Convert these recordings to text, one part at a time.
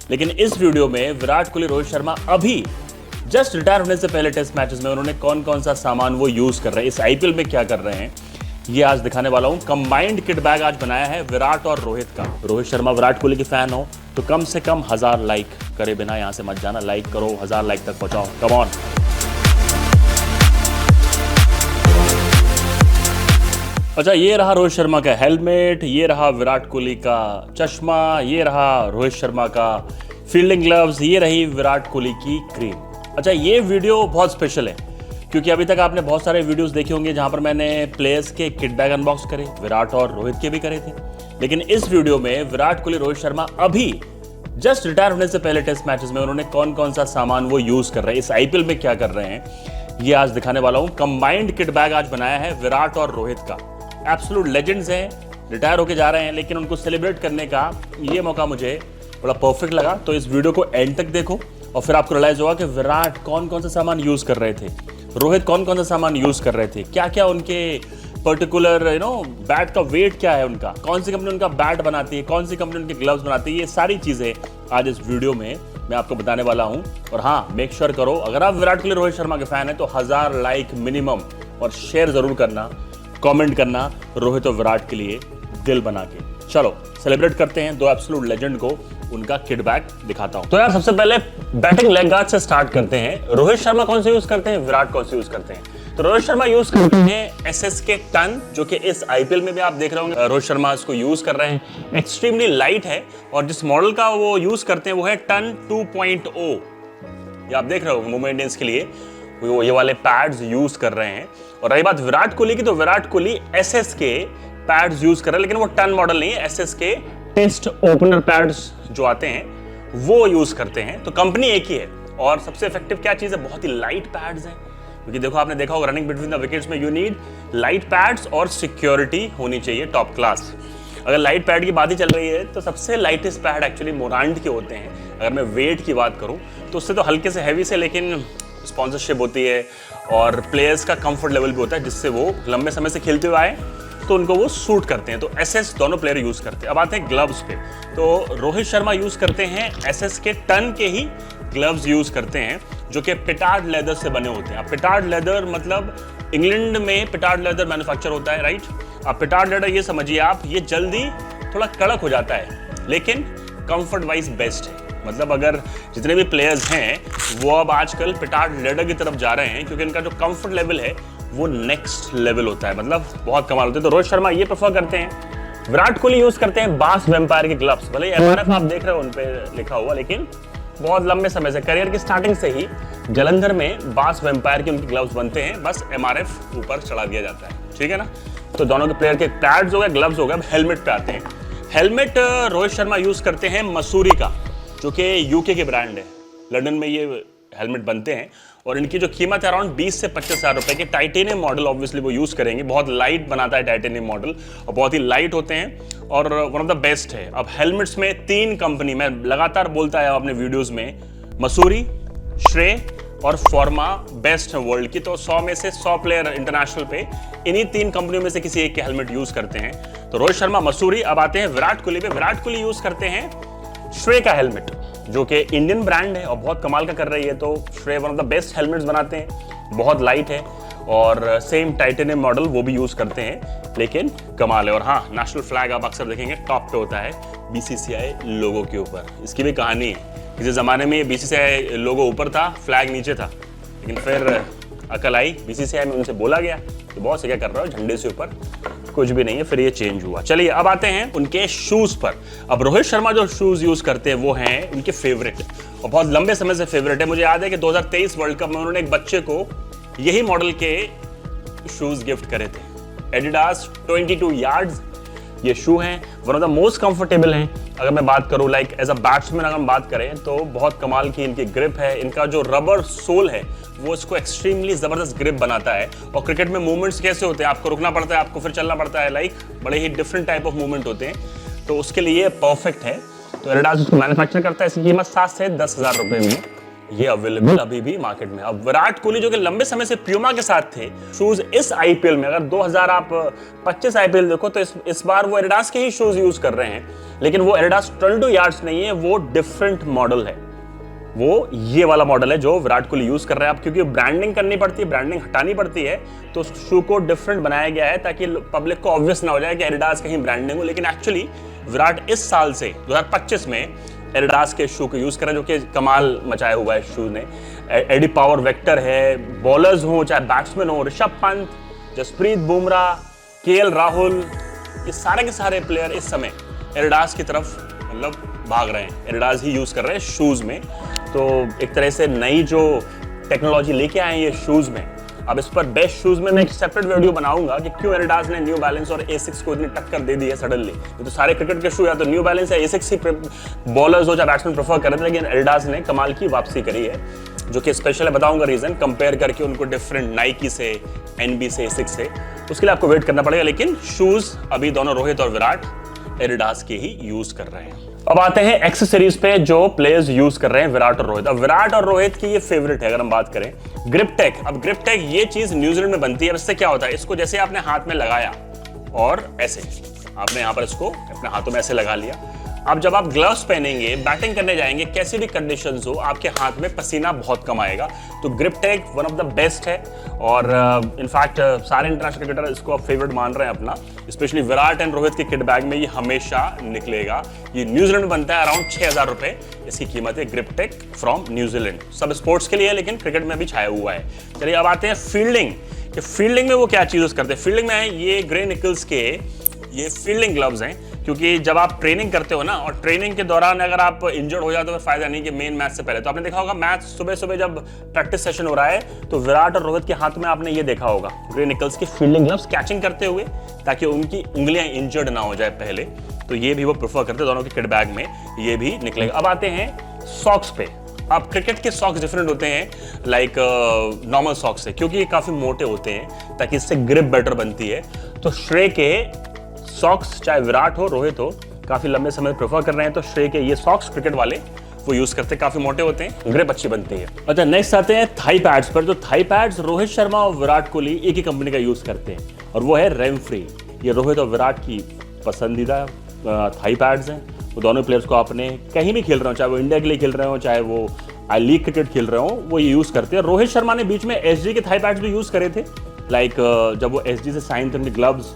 लेकिन इस वीडियो में विराट कोहली, रोहित शर्मा अभी जस्ट रिटायर होने से पहले टेस्ट मैचेस में उन्होंने कौन कौन सा सामान वो यूज कर रहे हैं, इस आईपीएल में क्या कर रहे हैं, ये आज दिखाने वाला हूं। कंबाइंड किट बैग आज बनाया है विराट और रोहित का। रोहित शर्मा विराट कोहली के फैन हो तो कम से कम 1000 लाइक करे बिना यहां से मत जाना। लाइक करो, 1000 लाइक तक पहुंचाओ, कम ऑन। अच्छा, ये रहा रोहित शर्मा का हेलमेट, ये रहा विराट कोहली का चश्मा, ये रहा रोहित शर्मा का फील्डिंग ग्लव्स, ये रही विराट कोहली की क्रीम। अच्छा, ये वीडियो बहुत स्पेशल है क्योंकि अभी तक आपने बहुत सारे वीडियोस देखे होंगे जहां पर मैंने प्लेयर्स के किट बैग अनबॉक्स करे, विराट और रोहित के भी करे थे। लेकिन इस वीडियो में विराट कोहली, रोहित शर्मा अभी जस्ट रिटायर होने से पहले टेस्ट मैचेस में उन्होंने कौन कौन सा सामान वो यूज कर रहे हैं, इस आईपीएल में क्या कर रहे हैं, ये आज दिखाने वाला हूं। कंबाइंड किट बैग आज बनाया है विराट और रोहित का। एब्सोल्यूट लेजेंड्स हैं, रिटायर होके जा रहे हैं, लेकिन उनको सेलिब्रेट करने का ये मौका मुझे बड़ा परफेक्ट लगा। तो इस वीडियो को एंड तक देखो और फिर आपको रियलाइज होगा कि विराट कौन कौन सा सामान यूज कर रहे थे, रोहित कौन कौन सा सामान यूज कर रहे थे, क्या क्या उनके पर्टिकुलर बैट का वेट क्या है, उनका कौन सी कंपनी उनका बैट बनाती है, कौन सी कंपनी उनके ग्लव्स बनाती है, ये सारी चीजें आज इस वीडियो में मैं आपको बताने वाला हूं। और हाँ, मेक श्योर करो अगर आप विराट कोहली, रोहित शर्मा के फैन है तो 1000 लाइक मिनिमम और शेयर जरूर करना, कमेंट करना रोहित और विराट के लिए दिल बना के। चलो सेलिब्रेट करते हैं दो एब्सोल्यूट लेजेंड को, उनका किट बैग दिखाता हूं। तो यार सबसे पहले बैटिंग लेग गार्ड से स्टार्ट करते हैं। रोहित शर्मा कौन से यूज करते हैं, विराट कौन से यूज करते हैं? तो रोहित शर्मा यूज करते हैं एसएसके टन, जो कि इस आईपीएल में भी आप देख रहे होंगे रोहित शर्मा इसको यूज कर रहे हैं। एक्सट्रीमली लाइट है और जिस मॉडल का वो यूज करते हैं वो है टन 2.0। ये आप देख रहे हो मुंबई इंडियंस के लिए वो ये वाले पैड्स यूज कर रहे हैं। और रही बात विराट कोहली की, तो Virat Kohli SSK pads use कर रहे हैं, लेकिन वो टन मॉडल नहीं है, एसएसके टेस्ट ओपनर पैड्स जो आते हैं वो यूज करते हैं। तो कंपनी एक ही है और सबसे इफेक्टिव क्या चीज है, बहुत ही लाइट पैड्स हैं। क्योंकि देखो आपने देखा होगा रनिंग बिटवीन द विकेट्स में यू नीड लाइट पैड्स और सिक्योरिटी होनी चाहिए टॉप क्लास। अगर लाइट पैड की बात ही चल रही है तो सबसे लाइटेस्ट पैड एक्चुअली मोरांड के होते हैं। अगर मैं वेट की बात करूं तो उससे तो हल्के से हैवी से, लेकिन स्पॉन्सरशिप होती है और प्लेयर्स का कंफर्ट लेवल भी होता है जिससे वो लंबे समय से खेलते हुए आए तो उनको वो सूट करते हैं। तो एसएस दोनों प्लेयर यूज करते हैं। अब आते हैं ग्लव्स पे। तो रोहित शर्मा यूज करते हैं एसएस के टन के ही ग्लव्स यूज करते हैं जो कि पिटार्ड लेदर से बने होते हैं। अब पिटार्ड लेदर मतलब इंग्लैंड में पिटार्ड लेदर मैन्युफैक्चर होता है, राइट। अब पिटार्ड लेदर ये समझिए आप, ये जल्दी थोड़ा कड़क हो जाता है लेकिन कंफर्ट वाइज बेस्ट है। मतलब अगर जितने भी प्लेयर्स हैं वो अब आजकल पिटार्ड लेदर की तरफ जा रहे हैं क्योंकि इनका जो कंफर्ट लेवल है वो नेक्स्ट लेवल होता है, मतलब बहुत कमाल होते हैं। तो रोहित शर्मा ये प्रेफर करते हैं। विराट कोहली यूज करते हैं बास वेम्पायर के ग्लव्स। भले एमआरएफ आप देख रहे हो उन पे लिखा हुआ, लेकिन बहुत लंबे समय से करियर की स्टार्टिंग से ही जलंधर में बास वेम्पायर के उनके ग्लव्स बनते हैं, बस एमआरएफ ऊपर चढ़ा दिया जाता है, ठीक है ना। तो दोनों के प्लेयर के पैड्स हो गए, ग्लव्स हो गए। अब हेलमेट पे आते हैं। हेलमेट रोहित शर्मा यूज करते हैं मसूरी का, जो कि यूके के ब्रांड है। लंदन में ये हेलमेट बनते हैं और इनकी जो कीमत है अराउंड 20 से 25 हज़ार रुपए की। टाइटेनियम मॉडल ऑब्वियसली वो यूज करेंगे, बहुत लाइट बनाता है टाइटेनियम मॉडल और बहुत ही लाइट होते हैं और वन ऑफ द बेस्ट है। अब हेलमेट्स में 3 कंपनी मैं लगातार बोलता है अपने वीडियोस में, मसूरी, श्रेय और फॉर्मा बेस्ट है वर्ल्ड की। तो 100 में से 100 प्लेयर इंटरनेशनल पे इन्हीं 3 कंपनियों में से किसी एक के हेलमेट यूज करते हैं। तो रोहित शर्मा मसूरी। अब आते हैं विराट कोहली पे। विराट कोहली यूज करते हैं श्रेय का हेलमेट, जो कि इंडियन ब्रांड है और बहुत कमाल का कर रही है। तो श्रेय one of the best helmets बनाते हैं, बहुत लाइट है और सेम टाइटेनियम मॉडल वो भी यूज करते हैं, लेकिन कमाल है। और हाँ, नेशनल फ्लैग आप अक्सर देखेंगे टॉप पे होता है बीसीसीआई लोगो के ऊपर। इसकी भी कहानी है, किसी जमाने में बीसीसीआई लोगो ऊपर था, फ्लैग नीचे था, लेकिन फिर अकल आई बीसीसीआई में, उनसे बोला गया कि बहुत से क्या कर रहा हो, झंडे से ऊपर कुछ भी नहीं है, फिर ये चेंज हुआ। चलिए अब आते हैं उनके शूज पर। अब रोहित शर्मा जो शूज यूज करते हैं वो हैं उनके फेवरेट और बहुत लंबे समय से फेवरेट है। मुझे याद है कि 2023 वर्ल्ड कप में उन्होंने एक बच्चे को यही मॉडल के शूज गिफ्ट करे थे। एडिडास 22 यार्ड्स ये शू हैं, one of the most comfortable हैं। अगर मैं बात करूं लाइक एज अ बैट्समैन अगर हम बात करें तो बहुत कमाल की इनकी ग्रिप है। इनका जो रबर सोल है वो इसको एक्सट्रीमली जबरदस्त ग्रिप बनाता है। और क्रिकेट में मूवमेंट्स कैसे होते हैं, आपको रुकना पड़ता है, आपको फिर चलना पड़ता है, लाइक बड़े ही डिफरेंट टाइप ऑफ मूवमेंट होते हैं, तो उसके लिए परफेक्ट है। तो एडिडास इसको मैन्युफैक्चर करता है। इसकी कीमत 7 से 10 हज़ार रुपए में ये अवेलेबल अभी भी मार्केट में। अब विराट कोहली जो कि लंबे समय से प्यूमा के साथ थे, शूज इस आईपीएल में अगर 2025 आईपीएल देखो तो इस बार वो एडिडास के ही शूज यूज कर रहे हैं, लेकिन वो एडिडास 22 यार्ड्स नहीं है, वो डिफरेंट मॉडल है। वो ये वाला मॉडल है जो विराट कोहली यूज कर रहे हैं। अब क्योंकि ब्रांडिंग करनी पड़ती है, ब्रांडिंग हटानी पड़ती है, तो उस शू को डिफरेंट बनाया गया है ताकि पब्लिक को ऑब्वियस ना हो जाए कि एडिडास कहीं ब्रांडिंग हो। लेकिन एक्चुअली विराट इस साल से 2025 में एडिडास के शू को यूज कर रहे हैं, जो कि कमाल मचाया हुआ है शू ने। एडी पावर वेक्टर है, बॉलर्स हो चाहे बैट्समैन हो, ऋषभ पंत, जसप्रीत बुमराह, केएल राहुल, ये सारे के सारे प्लेयर इस समय एडिडास की तरफ मतलब भाग रहे हैं, एडिडास ही यूज कर रहे हैं शूज में। तो एक तरह से नई जो टेक्नोलॉजी लेके आए हैं ये शूज में। अब इस पर बेस्ट शूज में मैं एक सेपरेट वीडियो बनाऊंगा कि क्यों एडिडास ने न्यू बैलेंस और A6 को इतनी टक्कर दे दी है सडनली। तो सारे क्रिकेट के शू या तो न्यू बैलेंस या A6 ही बॉलर्स हो चाहे बैट्समैन प्रेफर कर रहे थे, लेकिन एडिडास ने कमाल की वापसी करी है, जो कि स्पेशल है। बताऊंगा रीजन कंपेयर करके उनको डिफरेंट नाइकी से, NB से, A6 से, उसके लिए आपको वेट करना पड़ेगा। लेकिन शूज अभी दोनों रोहित और विराट एडिडास के ही यूज कर रहे हैं। अब आते हैं एक्सेसरीज पे जो प्लेयर्स यूज कर रहे हैं विराट और रोहित। अब विराट और रोहित की ये फेवरेट है अगर हम बात करें, ग्रिप टेक। अब ग्रिप टेक ये चीज न्यूजीलैंड में बनती है। इससे क्या होता है, इसको जैसे आपने हाथ में लगाया और ऐसे आपने यहाँ पर इसको अपने हाथों में ऐसे लगा लिया। अब जब आप ग्लव्स पहनेंगे, बैटिंग करने जाएंगे, कैसी भी कंडीशंस हो, आपके हाथ में पसीना बहुत कम आएगा। तो grip tech one of the best है और इनफैक्ट सारे इंटरनेशनल क्रिकेटर इसको फेवरेट मान रहे हैं अपना। स्पेशली विराट एंड रोहित के किट बैग में ये हमेशा निकलेगा। ये न्यूजीलैंड में बनता है, अराउंड 6000 रुपए इसकी कीमत है। ग्रिप टेक फ्रॉम न्यूजीलैंड, सब स्पोर्ट्स के लिए है लेकिन क्रिकेट में भी छाया हुआ है। चलिए अब आते हैं फील्डिंग, कि फील्डिंग में वो क्या चीज यूज करते हैं। फील्डिंग में ये ग्रे निकल्स के ये फील्डिंग ग्लव्स हैं, क्योंकि जब आप ट्रेनिंग करते हो ना, और ट्रेनिंग के दौरान अगर आप इंजर्ड हो जाते हो तो फायदा नहीं कि मेन मैच से पहले। तो आपने देखा होगा मैच सुबह सुबह जब प्रैक्टिस सेशन हो रहा है तो विराट और रोहित के हाथ में आपने ये देखा होगा ग्रे निकल्स की फील्डिंग ग्लव्स कैचिंग करते हुए, ताकि उनकी उंगलियां इंजर्ड ना हो जाए पहले। तो ये भी वो प्रेफर करते हैं, दोनों के किट बैग में ये भी निकलेगा। अब आते हैं सॉक्स पे। अब क्रिकेट के सॉक्स डिफरेंट होते हैं लाइक नॉर्मल सॉक्स से, क्योंकि ये काफी मोटे होते हैं ताकि इससे ग्रिप बेटर बनती है। तो श्रेय के सॉक्स, चाहे विराट हो रोहित हो, काफी लंबे समय प्रेफर कर रहे हैं, तो श्रेय के ये सॉक्स क्रिकेट वाले वो यूज करते हैं, काफी मोटे होते हैं, ग्रिप अच्छी बनती है। अच्छा, नेक्स्ट आते हैं थाई पैड्स पर। जो थाई पैड्स रोहित शर्मा और विराट कोहली एक ही कंपनी का यूज करते हैं और वो है रेमफ्री। ये रोहित और विराट की पसंदीदा थाई पैड्स हैं। वो दोनों प्लेयर्स को आपने कहीं भी खेल रहे हो, चाहे वो इंडिया के लिए खेल रहे हो, चाहे वो आई लीग क्रिकेट खेल रहे हो, वो ये यूज करते हैं। रोहित शर्मा ने बीच में SG के थाई पैड्स भी यूज करे थे, लाइक जब वो SG से साइन थे, उनके ग्लव्स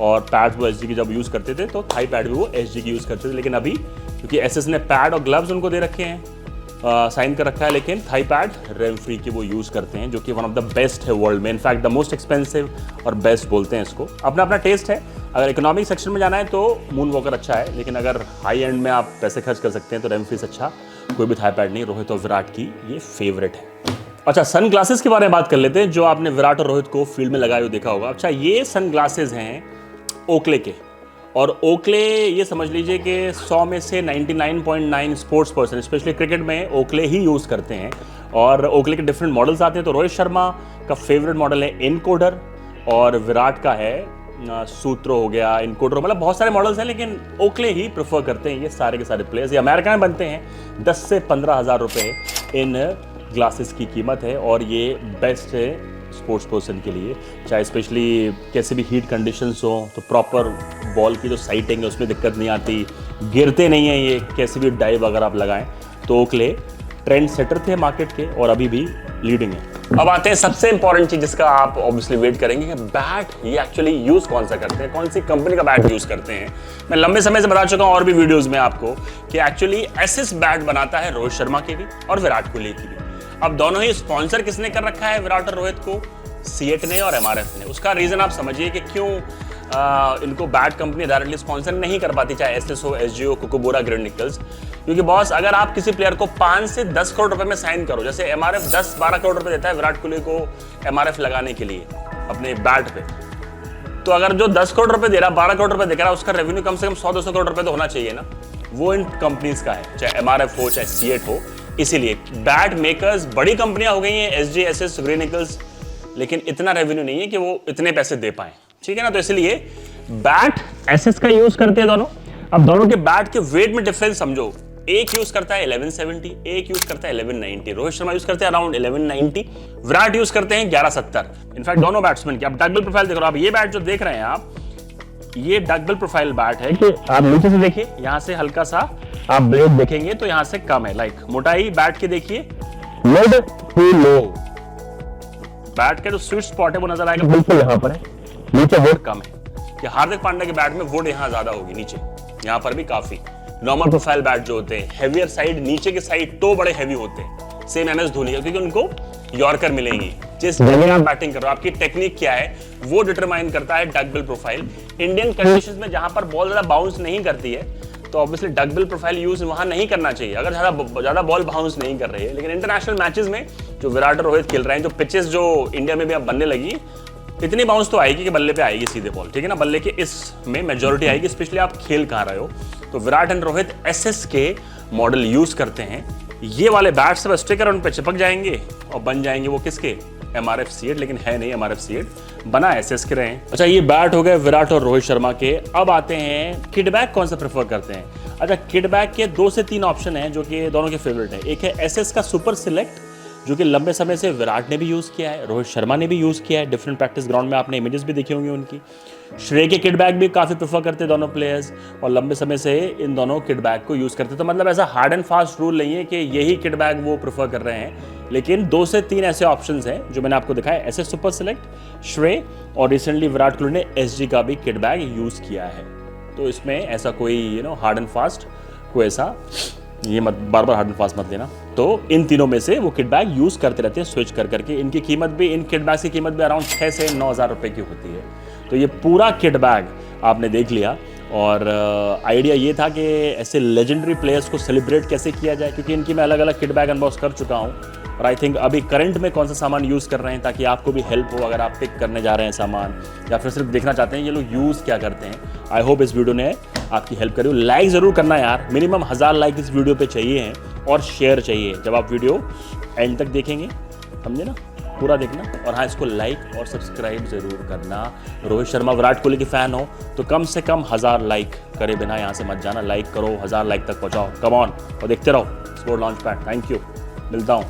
और पैड्स वो SG की जब यूज करते थे तो थाई पैड भी वो SG की यूज करते थे। लेकिन अभी क्योंकि SS ने पैड और ग्लव्स उनको दे रखे हैं, साइन कर रखा है, लेकिन थाई पैड रेमफ्री की वो यूज करते हैं, जो कि वन ऑफ द बेस्ट है वर्ल्ड में। इनफैक्ट द मोस्ट एक्सपेंसिव और बेस्ट बोलते हैं इसको। अपना अपना टेस्ट है, अगर इकोनॉमिक सेक्शन में जाना है तो मून वॉकर अच्छा है, लेकिन अगर हाई एंड में आप पैसे खर्च कर सकते हैं तो रेमफ्री से अच्छा कोई भी थाई पैड नहीं। रोहित और विराट की ये फेवरेट है। अच्छा, सन ग्लासेस के बारे में बात कर लेते हैं, जो आपने विराट और रोहित को फील्ड में लगाए हुए देखा होगा। अच्छा, ये सन ग्लासेस हैं ओकले के, और ओकले ये समझ लीजिए कि 100 में से 99.9 स्पोर्ट्स पर्सन स्पेशली क्रिकेट में ओकले ही यूज़ करते हैं। और ओकले के डिफरेंट मॉडल्स आते हैं। तो रोहित शर्मा का फेवरेट मॉडल है इनकोडर और विराट का है सूत्रो हो गया, इनकोडर, मतलब बहुत सारे मॉडल्स हैं, लेकिन ओकले ही प्रेफर करते हैं ये सारे के सारे प्लेयर्स। ये अमेरिका में बनते हैं, 10 से 15 हज़ार रुपये इन ग्लासेस की कीमत है और ये बेस्ट है स्पोर्ट्स पर्सन के लिए, चाहे स्पेशली कैसे भी हीट कंडीशंस हो तो प्रॉपर बॉल की जो साइटिंग है उसमें दिक्कत नहीं आती, गिरते नहीं हैं ये, कैसे भी डाइव अगर आप लगाएं तो ओकले ट्रेंड सेटर थे मार्केट के और अभी भी लीडिंग है। अब आते हैं सबसे इंपॉर्टेंट चीज जिसका आप ऑब्वियसली वेट करेंगे, बैट ये एक्चुअली यूज कौन सा करते हैं, कौन सी कंपनी का बैट यूज करते हैं। मैं लंबे समय से बता चुका हूं और भी वीडियोस में आपको कि एक्चुअली एसिस बैट बनाता है रोहित शर्मा की भी और विराट कोहली की भी। अब दोनों ही स्पॉन्सर किसने कर रखा है विराट और रोहित को, सीएट ने और MRF ने। उसका रीजन आप समझिए कि क्यों इनको बैट कंपनी डायरेक्टली स्पॉन्सर नहीं कर पाती, चाहे SS हो, SG हो, कोकोबोरा, ग्रे निकल्स। क्योंकि बॉस, अगर आप किसी प्लेयर को 5 से 10 करोड़ रुपए में साइन करो, जैसे MRF 10-12 करोड़ रुपए देता है विराट कोहली को MRF लगाने के लिए अपने बैट पे, तो अगर जो 10 करोड़ रुपए दे रहा, 12 करोड़ रुपए दे रहा, उसका रेवेन्यू कम से कम 100-200 करोड़ रुपए तो होना चाहिए ना। वो इन कंपनीज का है, चाहे MRF हो चाहे सीएट हो। इसीलिए बैट मेकर्स बड़ी कंपनियां हो गई हैं, SG, SS, ग्रे निकल्स, लेकिन इतना रेवेन्यू नहीं है कि वो इतने पैसे दे पाए, ठीक है ना। तो इसलिए बैट एसएस का यूज करते हैं दोनों। अब दोनों के बैट के वेट में डिफरेंस समझो, एक यूज करता है 1170, एक यूज करता है 1190, रोहित शर्मा यूज करते हैं अराउंड 1190, विराट यूज करते हैं 1170। इनफैक्ट दोनों बैट्समैन की आप डकबिल प्रोफाइल देख रहे हो। आप ये बैट जो देख रहे हैं आप, ये डकबिल प्रोफाइल बैट है कि आप नीचे से देखिए, यहाँ से हल्का सा आप ब्लेड देखेंगे तो यहाँ से कम है, लाइक मोटाई बैट की देखिए मिड टू लो, बैट का जो स्वीट स्पॉट है वो नजर आएगा बिल्कुल यहाँ पर है, नीचे वुड कम है। कि हार्दिक पांड्या के बैट में वुड यहाँ ज्यादा होगी, नीचे यहाँ पर भी काफी। नॉर्मल प्रोफाइल बैट जो होते हैं हैवियर साइड, नीचे के साइड तो बड़े हैवी होते हैं, सेम एमएस धोनी है, क्योंकि उनको यॉर्कर मिलेंगी। जिस जगह आप बैटिंग कर रहे हो, आपकी टेक्निक क्या है वो डिटरमाइन करता है डकबिल प्रोफाइल। इंडियन कंडीशंस में जहां पर बॉल ज्यादा बाउंस नहीं करती है तो ऑब्वियसली डकबिल प्रोफाइल यूज वहां नहीं करना चाहिए, अगर ज्यादा बॉल बाउंस नहीं कर रही है। लेकिन इंटरनेशनल मैचेस में जो विराट और रोहित खेल रहे हैं, जो पिचेस जो इंडिया में भी अब बनने लगी, इतनी बाउंस तो आएगी कि बल्ले पे आएगी सीधे बॉल, ठीक है ना, बल्ले के इसमें मेजोरिटी आएगी, स्पेशली आप खेल कहाँ रहे हो। तो विराट एंड रोहित एसएस के मॉडल यूज करते हैं। ये वाले बैट सब स्टिकर उन पे चिपक जाएंगे और बन जाएंगे वो किसके, MRF C8, लेकिन है नहीं MRF C8, बना एसएस के रहे। अच्छा, ये बैट हो गए विराट और रोहित शर्मा के। अब आते हैं किडबैक कौन सा प्रेफर करते हैं। अच्छा, किडबैक के 2 से 3 ऑप्शन हैं जो कि दोनों के फेवरेट है। एक है एसएस का सुपर सिलेक्ट, जो कि लंबे समय से विराट ने भी यूज़ किया है, रोहित शर्मा ने भी यूज़ किया है, डिफरेंट प्रैक्टिस ग्राउंड में आपने इमेजेस भी देखी होंगी उनकी। श्रेय के किडबैक भी काफ़ी प्रेफर करते हैं दोनों प्लेयर्स, और लंबे समय से इन दोनों किडबैक को यूज़ करते हैं। तो मतलब ऐसा हार्ड एंड फास्ट रूल नहीं है कि यही किडबैक वो प्रेफर कर रहे हैं, लेकिन 2 से 3 ऐसे ऑप्शंस हैं जो मैंने आपको दिखाया, एसएस सुपर सिलेक्ट, श्रेय, और रिसेंटली विराट कोहली ने एसजी का भी किडबैक यूज़ किया है। तो इसमें ऐसा कोई हार्ड एंड फास्ट कोई ऐसा ये मत बार बार हार्ड एंड फास्ट मत लेना। तो इन तीनों में से वो किडबैक यूज करते रहते हैं स्विच कर करके। इनकी कीमत भी, इन किडबैक्स की कीमत भी अराउंड 6 से 9 हज़ार रुपए की होती है। तो ये पूरा किडबैक आपने देख लिया, और आइडिया ये था कि ऐसे लेजेंडरी प्लेयर्स को सेलिब्रेट कैसे किया जाए, क्योंकि इनकी मैं अलग अलग किडबैक अनबॉक्स कर चुका हूँ, और आई थिंक अभी करंट में कौन सा सामान यूज़ कर रहे हैं, ताकि आपको भी हेल्प हो अगर आप पिक करने जा रहे हैं सामान, या फिर सिर्फ देखना चाहते हैं ये लोग यूज़ क्या करते हैं। आई होप इस वीडियो ने आपकी हेल्प करी। लाइक ज़रूर करना यार, मिनिमम 1000 लाइक इस वीडियो पे चाहिए हैं, और शेयर चाहिए जब आप वीडियो एंड तक देखेंगे, समझे ना, पूरा देखना। और हाँ, इसको लाइक और सब्सक्राइब ज़रूर करना। रोहित शर्मा विराट कोहली के फ़ैन हो तो कम से कम 1000 लाइक करे बिना यहाँ से मत जाना, लाइक करो, 1000 लाइक तक पहुँचाओ, कम ऑन, और देखते रहो sport launch pad. Thank you, मिलता हूँ।